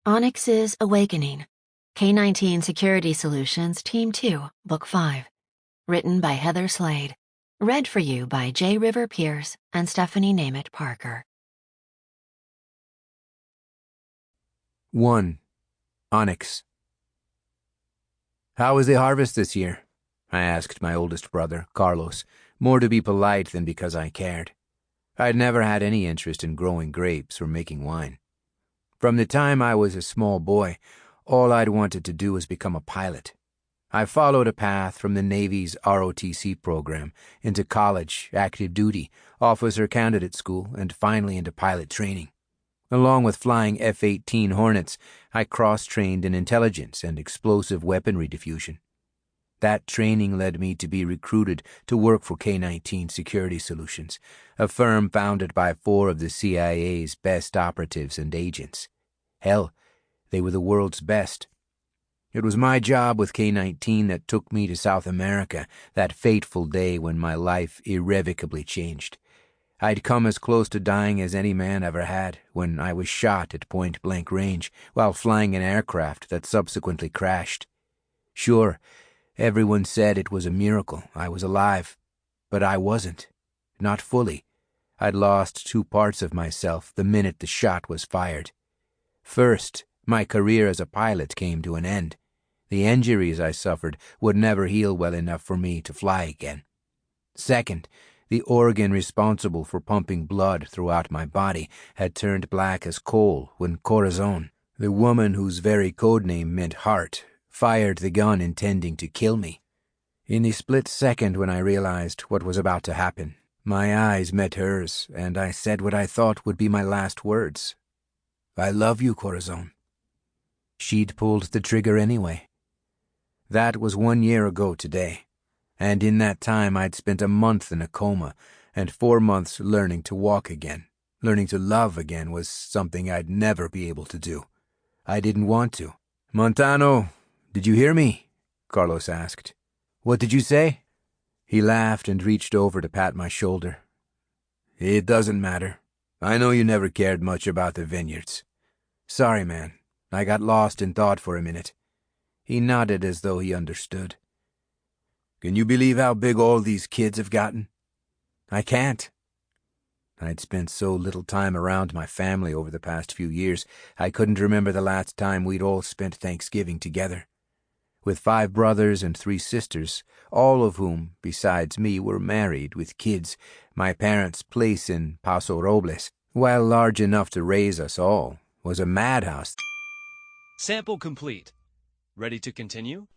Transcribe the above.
Onyx's Awakening. K19 Security Solutions, Team 2, Book 5. Written by Heather Slade. Read for you by J. River Pierce and Stephanie Németh-Parker. 1. Onyx. How was the harvest this year? I asked my oldest brother, Carlos, more to be polite than because I cared. I'd never had any interest in growing grapes or making wine. From the time I was a small boy, all I'd wanted to do was become a pilot. I followed a path from the Navy's ROTC program into college, active duty, officer candidate school, and finally into pilot training. Along with flying F-18 Hornets, I cross-trained in intelligence and explosive weaponry diffusion. That training led me to be recruited to work for K19 Security Solutions, a firm founded by 4 of the CIA's best operatives and agents. Hell, they were the world's best. It was my job with K19 that took me to South America that fateful day when my life irrevocably changed. I'd come as close to dying as any man ever had when I was shot at point-blank range while flying an aircraft that subsequently crashed. Sure, everyone said it was a miracle I was alive, but I wasn't. Not fully. I'd lost 2 parts of myself the minute the shot was fired. First, my career as a pilot came to an end. The injuries I suffered would never heal well enough for me to fly again. Second, the organ responsible for pumping blood throughout my body had turned black as coal when Corazon, the woman whose very codename meant heart, fired the gun intending to kill me. In the split second when I realized what was about to happen, my eyes met hers, and I said what I thought would be my last words. I love you, Corazon. She'd pulled the trigger anyway. That was 1 year ago today, and in that time I'd spent a month in a coma and 4 months learning to walk again. Learning to love again was something I'd never be able to do. I didn't want to. Montano, did you hear me? Carlos asked. What did you say? He laughed and reached over to pat my shoulder. It doesn't matter. I know you never cared much about the vineyards. Sorry, man. I got lost in thought for a minute. He nodded as though he understood. Can you believe how big all these kids have gotten? I can't. I'd spent so little time around my family over the past few years, I couldn't remember the last time we'd all spent Thanksgiving together. With 5 brothers and 3 sisters, all of whom, besides me, were married with kids, my parents' place in Paso Robles, while large enough to raise us all, was a madhouse. Sample complete. Ready to continue?